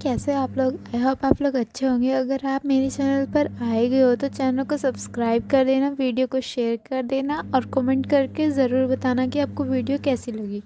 कैसे आप लोग? आई होप आप लोग अच्छे होंगे। अगर आप मेरे चैनल पर आए गए हो तो चैनल को सब्सक्राइब कर देना, वीडियो को शेयर कर देना और कमेंट करके ज़रूर बताना कि आपको वीडियो कैसी लगी।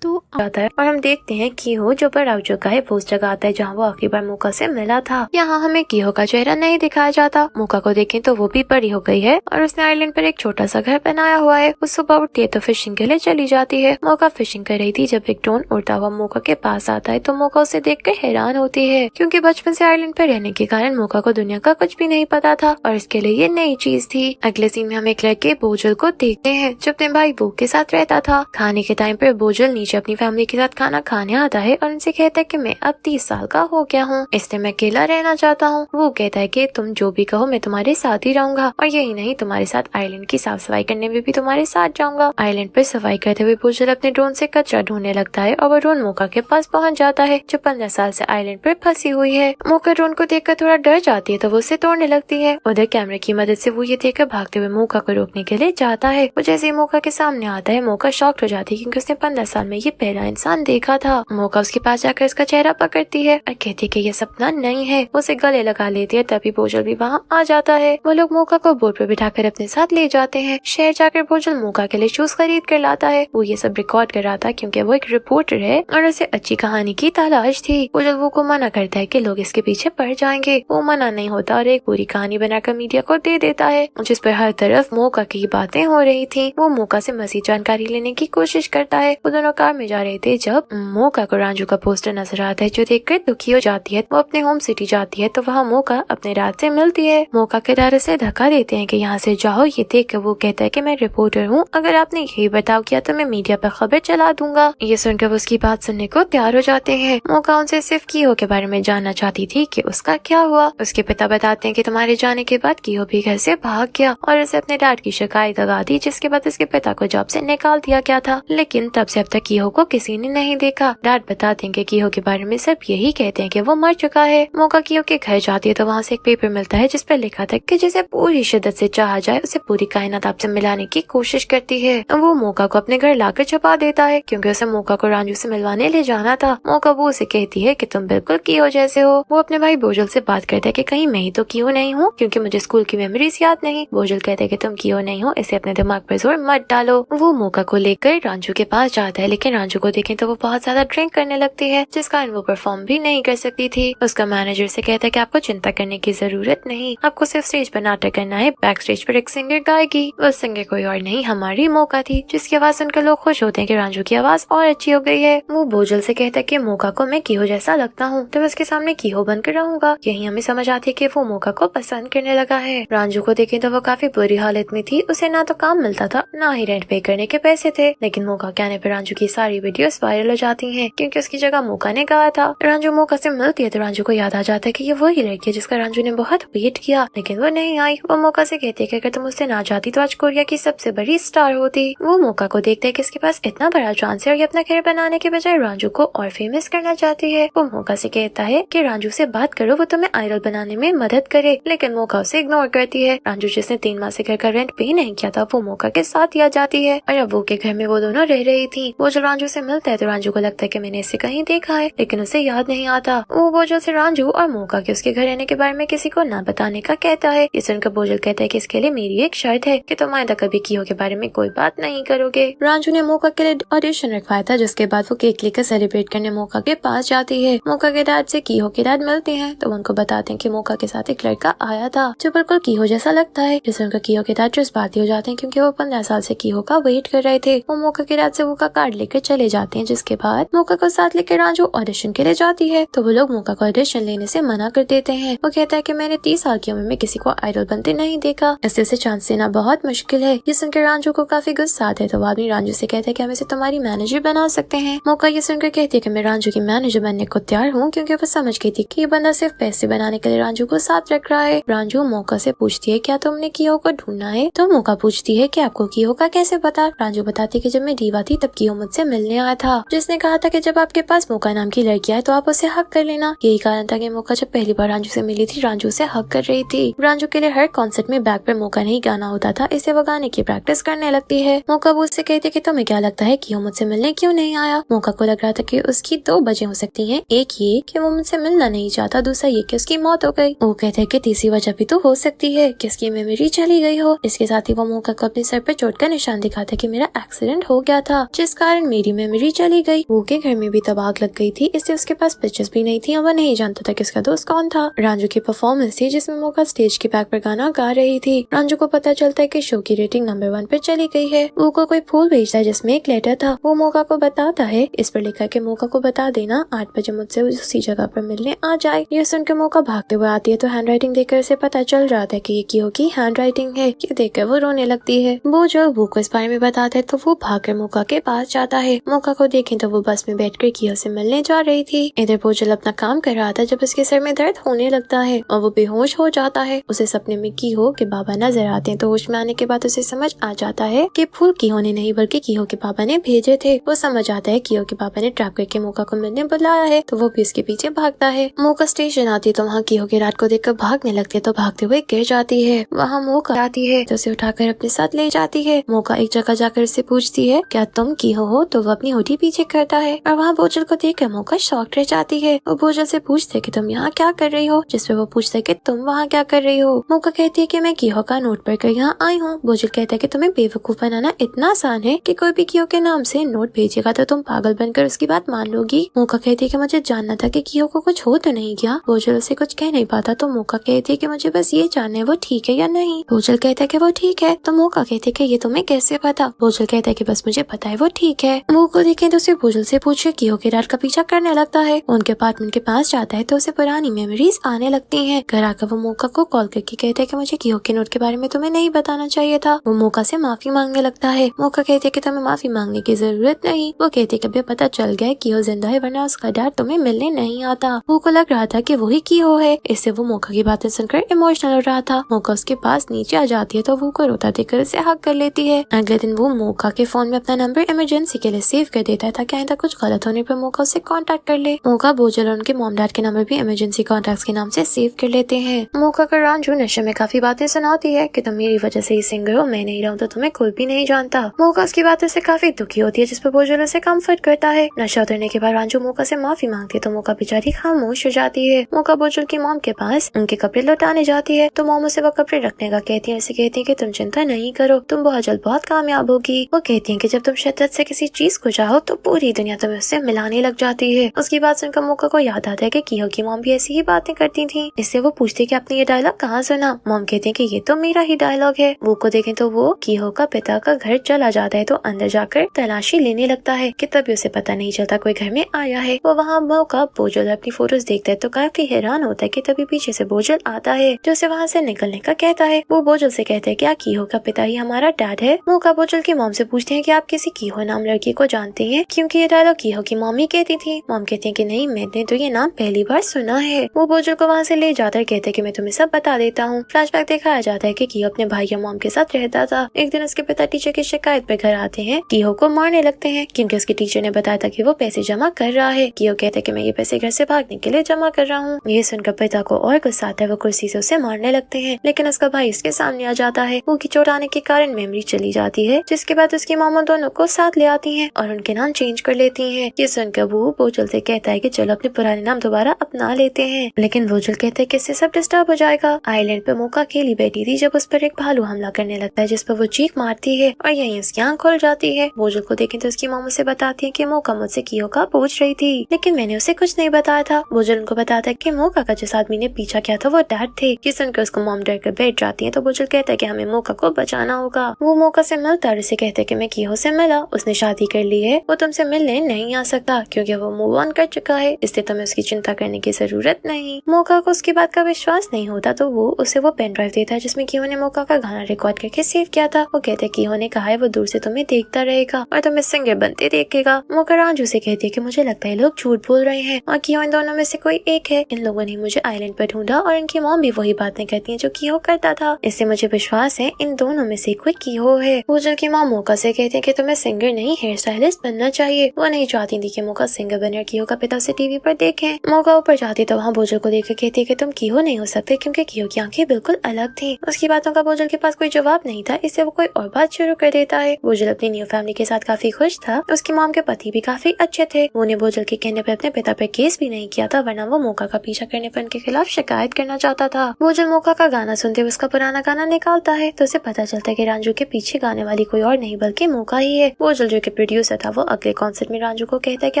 तो जाता है और हम देखते हैं कीहो जो बड़ा हो चुका है वो उस जगह आता है जहाँ वो आखिरी बार मोका से मिला था। यहाँ हमें कीहो का चेहरा नहीं दिखाया जाता। मोका को देखें तो वो भी बड़ी हो गई है और उसने आइलैंड पर एक छोटा सा घर बनाया हुआ है। वो सुबह उठती है तो फिशिंग के लिए चली जाती है। मोका फिशिंग कर रही थी जब एक ड्रोन उड़ता हुआ मोका के पास आता है तो मोका उसे देखकर हैरान होती है, क्योंकि बचपन से आइलैंड पर रहने के कारण मोका को दुनिया का कुछ भी नहीं पता था और इसके लिए ये नई चीज थी। अगले सीन में हम एक लड़के बोजल को देखते हैं जो अपने भाई बू के साथ रहता था। खाने के टाइम पर बोजल नीचे अपनी फैमिली के साथ खाना खाने आता है और उनसे कहता है कि मैं अब 30 साल का हो गया हूँ, इसलिए मैं अकेला रहना चाहता हूँ। वो कहता है कि तुम जो भी कहो मैं तुम्हारे साथ ही रहूंगा और यही नहीं तुम्हारे साथ आइलैंड की साफ सफाई करने में भी तुम्हारे साथ जाऊंगा। आइलैंड पर सफाई करते हुए बोजल अपने ड्रोन से कचरा ढूंढने लगता है और वो ड्रोन मोका के पास पहुंच जाता है जो 15 साल से आइलैंड पर फंसी हुई है। मोका ड्रोन को देखकर थोड़ा डर जाती है तो वो उसे तोड़ने लगती है। उधर कैमरे की मदद से वो ये देखकर भागते हुए मोका को रोकने के लिए जाता है। वो जैसे ही मोका के सामने आता है मोका शॉक्ड हो जाती है क्योंकि उसने 15 साल में ये पहला इंसान देखा था। मोका उसके पास जाकर इसका चेहरा पकड़ती है और कहती है कि ये सपना नहीं है। वो उसे गले लगा लेती है, तभी बोजल भी वहाँ आ जाता है। वो लोग मोका को बोट पर बिठाकर अपने साथ ले जाते हैं। शहर जाकर बोजल मोका के लिए शूज खरीद कर लाता है। वो ये सब रिकॉर्ड कर रहा था क्योंकि वो एक रिपोर्टर है और उसे अच्छी कहानी की तलाश थी। बोजल वो को मना करता है कि लोग इसके पीछे पड़ जाएंगे। वो मना नहीं होता और एक पूरी कहानी बनाकर मीडिया को दे देता है, जिस पर हर तरफ मोका की बातें हो रही थी। वो मोका से मजीद जानकारी लेने की कोशिश करता है। वो दोनों कार में जा रहे थे जब मोका को रांझू का पोस्टर नजर आता है जो देखकर दुखी हो जाती है। वो अपने होम सिटी जाती है तो वहाँ मोका अपने रात से मिलती है। मोका किरारे से धक्का देते हैं कि यहाँ से जाओ। ये देख कर वो कहता है कि मैं रिपोर्टर हूँ, अगर आपने यही बताओ किया तो मैं मीडिया पर खबर चला दूंगा। ये सुनकर वो उसकी बात सुनने को तैयार हो जाते हैं। मोका उनसे सिर्फ कीहो के बारे में जानना चाहती थी कि उसका क्या हुआ। उसके पिता बताते हैं कि तुम्हारे जाने के बाद कीहो भी घर से भाग गया और उसे अपने डैड की शिकायत लगा दी, जिसके बाद उसके पिता को जॉब से निकाल दिया गया था। लेकिन तब से अब तक कीहो को किसी ने नहीं देखा। डैड बताते हैं कि कीहो के बारे में सिर्फ यही कहते हैं कि वो मर चुका है। मोका कीहो के घर जाती है तो वहाँ से एक पेपर मिलता है जिस पर लिखा था कि जिसे पूरी शिद्दत से चाहा जाए उसे पूरी कायनात आपसे मिलाने की कोशिश करती है। वो मोका को अपने घर लाकर छुपा देता है क्योंकि उसे मोका को रांझू से मिलवाने ले जाना था। मोका वो उसे कहती है कि तुम बिल्कुल कीहो जैसे हो। वो अपने भाई बोजल से बात करता है कि कहीं मैं ही तो कीहो नहीं हूँ क्योंकि मुझे स्कूल की मेमोरीज याद नहीं। बोजल कहते हैं कि तुम कीहो नहीं हो, इसे अपने दिमाग पर जोर मत डालो। वो मोका को लेकर रांझू के पास जाता है, लेकिन रांझू को देखें तो वो बहुत ज्यादा ड्रिंक करने लगती है जिस कारण वो परफॉर्म भी नहीं कर सकती थी। उसका मैनेजर से कहता है कि आपको चिंता करने की जरूरत नहीं, आपको सिर्फ स्टेज पर नाटक करना है, बैक स्टेज पर एक सिंगर गाएगी। वो सिंगर कोई और नहीं हमारी मोका थी, जिसकी आवाज सुनकर लोग खुश होते हैं कि रांझू की आवाज और अच्छी हो गई है। वो बोजल से कहता है कि मोका को मैं कीहो जैसा लगता हूँ तो मैं उसके सामने कीहो बनकर रहूंगा। यही हमें समझ आती है कि वो मोका को पसंद करने लगा है। रांझू को देखें तो वो काफी बुरी हालत में थी। उसे ना तो काम मिलता था ना ही रेंट पे करने के पैसे थे, लेकिन मोका कहने पर रांझू की सारी वीडियोस वायरल हो जाती हैं क्योंकि उसकी जगह मोका ने गाया था। रांझू मोका से मिलती है तो रांझू को याद आ जाता है कि ये वही लड़की है जिसका रांझू ने बहुत वेट किया लेकिन वो नहीं आई। वो मोका से कहती है कि अगर तुम उससे ना जाती तो आज कोरिया की सबसे बड़ी स्टार होती। वो मोका को देखते है कि इसके पास इतना बड़ा चांस है और ये अपना कैरियर बनाने के बजाय रांझू को और फेमस करना चाहती है। वो मोका से कहता है कि रांझू से बात करो, वो तुम्हें आइडल बनाने में मदद करे, लेकिन मोका उसे इग्नोर करती है। रांझू जिसने 3 माह से घर का रेंट पे नहीं किया था वो मोका के साथ ही आ जाती है और अब वो के घर में वो दोनों रह रही थी। वो जो रांझू से मिलता है तो रांझू को लगता है कि मैंने इसे कहीं देखा है, लेकिन उसे याद नहीं आता। वो बोजल से रांझू और मोका के उसके घर रहने के बारे में किसी को ना बताने का कहता है। ये सुनकर बोजल कहता है कि इसके लिए मेरी एक शर्त है कि तुम आइंदा कभी कीहो के बारे में कोई बात नहीं करोगे। रांझू ने मोका के लिए ऑडिशन रखवाया था, जिसके बाद वो केक लेकर सेलिब्रेट करने मोका के पास जाती है। मोका के डैड से कीहो के डैड मिलते हैं तो उनको बताते हैं कि मोका के साथ एक लड़का आया था जो बिल्कुल कीहो जैसा लगता है। जिस सुनकर कीहो के डैड जज्बाती हो जाते हैं क्योंकि वो 15 साल से कीहो का वेट कर रहे थे। वो मोका के डैड से वो का कार्ड लेकर चले जाते हैं, जिसके बाद मोका को साथ लेकर रांझू ऑडिशन के लिए जाती है तो वो लोग मोका को ऑडिशन लेने से मना कर देते हैं। वो कहता है कि मैंने 30 साल की उम्र में किसी को आइडल बनते नहीं देखा, इससे उसे चांस देना बहुत मुश्किल है। ये सुनकर रांझू को काफी गुस्सा आता है तो वो आदमी रांझू से कहता है कि हम इसे तुम्हारी मैनेजर बना सकते हैं। मोका ये सुनकर कहती है कि मैं रांझू की मैनेजर बनने को तैयार हूँ क्योंकि वो समझ गई थी कि ये बंदा सिर्फ पैसे बनाने के लिए रांझू को साथ रख रहा है। रांझू मोका से पूछती है क्या तुमने कीहो को ढूंढना है, तो मोका पूछती है कि आपको कीहो का कैसे पता। रांझू बताती है कि जब मैं डीवा थी तब कीहो मुझसे मुझसे मिलने आया था, जिसने कहा था कि जब आपके पास मोका नाम की लड़की आए तो आप उसे हक कर लेना। यही कारण था कि मोका जब पहली बार रांझू से मिली थी, रांझू से हक कर रही थी। रांझू के लिए हर कॉन्सर्ट में बैक पर मोका नहीं गाना होता था, इसे वो गाने की प्रैक्टिस करने लगती है। मोका वो उससे कहती है कि तुम्हें क्या लगता है कि वो मुझसे मिलने क्यों नहीं आया। मोका को लग रहा था कि उसकी 2 वजह हो सकती है, एक ये कि वो मुझसे मिलना नहीं चाहता, दूसरा ये कि उसकी मौत हो गई। वो कहते हैं कि तीसरी वजह भी तो हो सकती है कि उसकी मेमोरी चली गई हो। इसके साथ ही वो मोका को अपने सर पर चोट का निशान दिखाता है कि मेरा एक्सीडेंट हो गया था, जिस कारण मेरी मेमोरी चली गई। वो के घर में भी तब आग लग गई थी, इससे उसके पास पिक्चर्स भी नहीं थी और वो नहीं जानता था कि उसका दोस्त कौन था। रांझू की परफॉर्मेंस थी जिसमें मोका स्टेज के बैक पर गाना गा रही थी। रांझू को पता चलता है कि शो की रेटिंग नंबर 1 पर चली गई है। वो को कोई फूल भेजता है जिसमें एक लेटर था। वो मोका को बताता है, इस पर लिखा कि मोका को बता देना 8 बजे मुझसे उसी जगह पर मिलने आ जाए। ये सुनकर मोका भागते हुए आती है तो हैंडराइटिंग देखकर उसे पता चल रहा था कि ये कियो की हैंडराइटिंग है। ये देखकर वो रोने लगती है। वो जब वो को इस बारे में बताता है तो वो भागकर मोका के पास जाता है। मोका को देखें तो वो बस में बैठकर कियो से मिलने जा रही थी। इधर बोझल अपना काम कर रहा था जब उसके सर में दर्द होने लगता है और वो बेहोश हो जाता है। उसे सपने में कियो के बाबा नजर आते हैं तो होश में आने के बाद उसे समझ आ जाता है कि फूल कियो ने नहीं बल्कि कियो के पापा ने भेजे थे। वो समझ आता है कियो के पापा ने ट्रैप करके मोका को मिलने बुलाया है तो वो भी उसके पीछे भागता है। मोका स्टेशन आती है तो वहाँ कियो की रात को देखकर भागने लगती है तो भागते हुए गिर जाती है। वहाँ मोका आती है तो उसे उठाकर अपने साथ ले जाती है। मोका एक जगह जाकर उससे पूछती है क्या तुम कियो हो, तो वो अपनी होठी पीछे करता है और वहाँ बोझल को देखकर मोका शॉक रह जाती है। वो बोझल से पूछते कि तुम यहाँ क्या कर रही हो, जिसपे वो पूछते कि तुम वहाँ क्या कर रही हो। मोका कहती है कि मैं कियो का नोट पढ़कर यहाँ आई हूँ। बोझल कहता है कि तुम्हें बेवकूफ बनाना इतना आसान है कि कोई भी कियो के नाम से नोट भेजेगा तो तुम पागल बनकर उसकी बात मान लोगी। मोका कहती है कि मुझे जानना था कि कियो को कुछ हो तो नहीं गया। बोझल उसे कुछ कह नहीं पाता तो मोका कहती है कि मुझे बस ये जानना है वो ठीक है या नहीं। बोझल कहता है कि वो ठीक है तो मोका कहती है कि ये तुम्हें कैसे पता। बोझल कहता है कि बस मुझे पता है वो ठीक है। मोका को देखें तो उसे बोझल से पूछे कियो की रात का पीछा करने लगता है। उनके अपार्टमेंट के पास जाता है तो उसे पुरानी मेमोरीज आने लगती हैं। घर आकर वो मोका को कॉल करके कहता है कि मुझे कियो के नोट के बारे में तुम्हें नहीं बताना चाहिए था। वो मोका से माफी मांगने लगता है। मोका कहती है कि तुम्हें माफी मांगने की जरूरत नहीं। वो कहती है कि अभी पता चल गया कियो जिंदा है वरना उसका डैड तुम्हें मिलने नहीं आता। वो को लग रहा था कि वही कियो है, इससे वो मोका की बातें सुनकर इमोशनल हो रहा था। मोका उसके पास नीचे आ जाती है तो वो को रोता देखकर उसे हक कर लेती है। अगले दिन वो मोका के फोन में अपना नंबर इमरजेंसी के लिए सेव कर देता है ताकि आइंदा कुछ गलत होने पर मोका उससे कांटेक्ट कर ले। मोका बोझल और उनके मॉम डैड के नंबर भी इमरजेंसी कॉन्टेक्ट्स के नाम से सेव कर लेते हैं। मोका का रांझू नशे में काफी बातें सुनाती है कि तुम मेरी वजह से ही सिंगर हो, मैं नहीं रहूं तो तुम्हें कोई भी नहीं जानता। मोका उसकी बातों से काफी दुखी होती है जिस पर बोझल उसे कम्फर्ट करता है। नशा उतरने के बाद रांझू मोका से माफी मांगती है तो मोका बेचारी खामोश हो जाती है। मोका बोझल की मॉम के पास उनके कपड़े लौटाने जाती है तो मॉम उसे वो कपड़े रखने का कहती है। उसे कहती है कि तुम चिंता नहीं करो, तुम बहुत जल्द बहुत कामयाब होगी। वो कहती है कि जब तुम शिद्दत से किसी चीज को चाहो तो पूरी दुनिया तुम्हें उससे मिलाने लग जाती है। उसकी बात सुनकर मोका को याद आता है कि कियो की मॉम भी ऐसी ही बातें करती थी। इससे वो पूछती है कि आपने ये डायलॉग कहाँ सुना। मॉम कहती है कि ये तो मेरा ही डायलॉग है। वो को देखें तो वो कियो का पिता का घर चला जाता है तो अंदर जाकर तलाशी लेने लगता है कि तभी उसे पता नहीं चलता कोई घर में आया है। वो वहाँ मोका बोझल अपनी फोटोज देखता है तो काफी हैरान होता है कि तभी पीछे से बोझल आता है जो उसे वहाँ से निकलने का कहता है। वो बोझल से कहते हैं कि क्या कियो का पिता ही हमारा डैड है। मोका बोझल की मॉम से पूछते हैं कि आप किसी कियो नाम लड़की को जानते हैं, क्योंकि ये डायलॉग कियो की मॉमी कहती थी। मॉम कहती है कि नहीं, मैंने तो ये नाम पहली बार सुना है। वो बोझल को वहाँ से ले जाता है, कहते हैं कि मैं तुम्हें सब बता देता हूँ। फ्लैशबैक दिखाया जाता है कि कियो अपने भाई या मॉम के साथ रहता था। एक दिन उसके पिता टीचर की शिकायत पे घर आते हैं। कियो को मारने लगते हैं क्योंकि उसके टीचर ने बताया था कि वो पैसे जमा कर रहा है। कियो कहते हैं कि मैं ये पैसे घर से भागने के लिए जमा कर रहा हूँ। ये सुनकर पिता को और गुस्सा आता है। वो कुर्सी से उसे मारने लगते हैं लेकिन उसका भाई उसके सामने आ जाता है। वो की चोट आने के कारण मेमोरी चली जाती है, जिसके बाद उसकी मामा दोनों को साथ ले आती हैं और उनके नाम चेंज कर लेती हैं। ये सुनकर वो बोझल से कहता है कि चलो अपने पुराने नाम दोबारा अपना लेते हैं, लेकिन बोझल कहते हैं कि इससे सब डिस्टर्ब हो जाएगा। आइलैंड पे मोका अकेली बैठी थी जब उस पर एक भालू हमला करने लगता है जिस पर वो चीख मारती है और यहीं उसकी आंख खुल जाती है। बोझल को देखें तो उसकी मामा से बताती है कि मोका मुझसे कियो का पूछ रही थी लेकिन मैंने उसे कुछ नहीं बताया था। बोझल उनको बताता है कि मोका का जिस आदमी ने पीछा किया था वो डैड थे। ये सुनकर उसको मॉम डर कर बैठ जाती है तो बोझल कहता है कि हमें मोका को बचाना होगा। वो मोका से मिलता और उसे कहते हैं कि मैं कियो से मिला, उसने शादी कर ली है, वो तुमसे मिलने नहीं आ सकता क्योंकि वो मूव ऑन कर चुका है, इसलिए तुम्हें उसकी चिंता करने की जरूरत नहीं। मोका को उसकी बात का विश्वास नहीं होता तो वो उसे वो पेन ड्राइव देता है जिसमें कियो ने मोका का गाना रिकॉर्ड करके सेव किया था। वो कहते हैं कियो ने कहा है वो दूर से तुम्हें देखता रहेगा और तुम्हें सिंगर बनते देखेगा। मोका रांझू से कहती है कि मुझे लगता है लोग झूठ बोल रहे हैं और कियो इन दोनों में से कोई एक है। इन लोगों ने मुझे आइलैंड पर ढूंढा और इनकी मॉम भी वही बातें करती है जो कियो करता था, इससे मुझे विश्वास है इन दोनों में से कोई कियो है। बोझल की मॉम मोका से कहती है कि तुम्हें सिंगर नहीं हेयर हेयर स्टाइलिस्ट बनना चाहिए। वो नहीं चाहती थी कि मोका सिंगर बने और किहो का पिता उसे टीवी पर देखे। मोका ऊपर जाती तो वहाँ बोजल को देख कहती कि तुम किहो नहीं हो सकते, क्योंकि किहो की आंखें बिल्कुल अलग थी। उसकी बातों का बोजल के पास कोई जवाब नहीं था, इससे वो कोई और बात शुरू कर देता है। बोजल अपनी न्यू फैमिली के साथ काफी खुश था। उसकी मॉम के पति भी काफी अच्छे थे। वो ने बोजल के कहने पे अपने पिता पे केस भी नहीं किया था, वरना वो मोका का पीछा करने पर उनके खिलाफ शिकायत करना चाहता था। बोजल मोका का गाना सुनते हुए उसका पुराना गाना निकालता है तो उसे पता चलता है कि रांझू के पीछे गाने वाली कोई और नहीं बल्कि मोका ही है। बोजल जो कि प्रोड्यूसर था वो अगले कॉन्सर्ट में रांझू को कहता है कि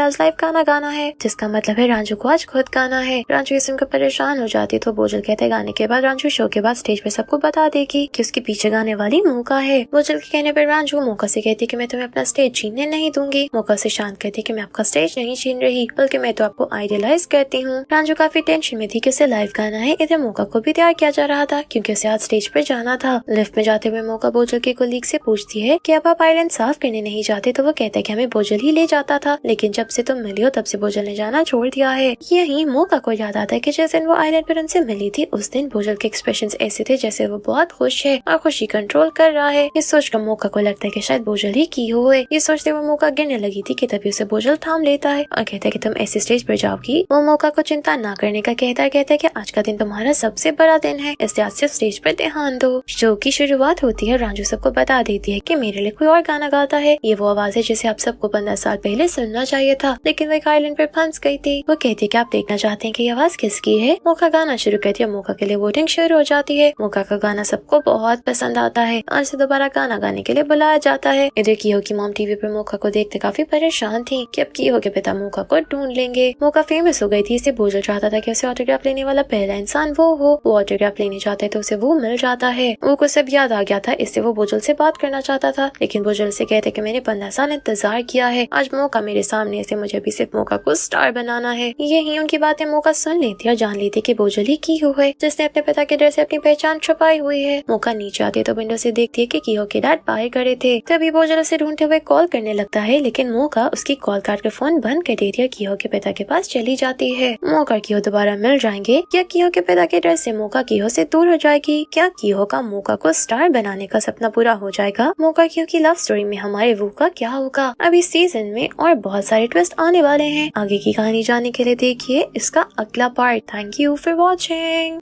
आज लाइव गाना गाना है, जिसका मतलब है रांझू को आज खुद गाना है। रांझू ये सुनकर परेशान हो जाती तो बोजल कहते हैं गाने के बाद रांझू शो के बाद स्टेज पे सबको बता देगी कि उसके पीछे गाने वाली मोका है। बोजल के कहने पर रांझू मोका से कहती कि मैं तुम्हें अपना स्टेज छीनने नहीं दूंगी। मोका से शांत कहती कि मैं आपका स्टेज नहीं छीन रही, बल्कि मैं तो आपको आइडियलाइज करती हूँ। रांझू काफी टेंशन में थी कि उसे लाइव गाना है। इधर मोका को भी तैयार किया जा रहा था क्योंकि उसे आज स्टेज पर जाना था। लिफ्ट में जाते हुए मोका बोजल के कोलीग से पूछती है कि अब आप आइलैंड साफ करने नहीं जाते, तो वो कहता है कि हमें बोजल ही ले जाता था, लेकिन जब से तुम मिली हो तब से बोजल ने जाना छोड़ दिया है। यही मोका को याद आता है कि जिस दिन वो आइलैंड पर उनसे मिली थी उस दिन बोजल के एक्सप्रेशंस ऐसे थे जैसे वो बहुत खुश है और खुशी कंट्रोल कर रहा है। इस सोचकर मोका को लगता है कि शायद बोजल ही किहो है। ये सोचते हुए मोका गिरने लगी थी कि तभी उसे बोजल थाम लेता है और कहता है कि तुम ऐसे स्टेज पर जाओगी। वो मोका को चिंता ना करने का कहता है कि आज का दिन तुम्हारा सबसे बड़ा दिन है, इसलिए आज सिर्फ स्टेज पर ध्यान दो। शो की शुरुआत होती है। रांझू सबको बता देती है कि मेरे लिए कोई और गाना गाता है। ये वो आवाज है जिसे आप सबको 15 साल पहले सुनना चाहिए था, लेकिन वो एक आइलैंड पर फंस गई थी। वो कहती है कि आप देखना चाहते हैं कि ये आवाज किसकी है। मोका गाना शुरू करती है। मोका के लिए वोटिंग शुरू हो जाती है। मोका का गाना सबको बहुत पसंद आता है और उसे दोबारा गाना गाने के लिए बुलाया जाता है। इधर किहो की मॉम टीवी पर मोका को देखते काफी परेशान थी कि अब किहो के पिता मोका को ढूंढ लेंगे। मोका फेमस हो गई थी, इससे बोजल चाहता था कि उसे ऑटोग्राफ लेने वाला पहला इंसान वो हो। वो ऑटोग्राफ लेने जाता है तो उसे वो मिल जाता है। वो को सब याद आ गया था, इससे वो बोजल से बात करना चाहता था, लेकिन बोजल से कहते कि मैंने 15 साल इंतजार किया है, आज मौका मेरे सामने, इसे मुझे भी सिर्फ मोका को स्टार बनाना है। यही उनकी बातें मोका सुन लेती और जान लेती कि बोजल ही किहो है, जिसने अपने पिता के डर से अपनी पहचान छुपाई हुई है। मोका नीचे आती तो विंडो से देखती है कि किहो के डैड बाहर खड़े थे। तभी बोजल उसे ढूंढते हुए कॉल करने लगता है, लेकिन मोका उसकी कॉल काट कर फोन बंद कर देती है। किहो के पिता के पास चली जाती है। मोका और किहो दोबारा मिल जाएंगे या किहो के पिता के डर से मोका किहो से दूर हो जाएगी? क्या किहो का मोका को स्टार बनाने का सपना पूरा हो जाएगा? मोका किहो की लव स्टोरी में हमारे वो का क्या होगा? अब इस सीजन में और बहुत सारे ट्विस्ट आने वाले हैं। आगे की कहानी जानने के लिए देखिए इसका अगला part. Thank you for watching.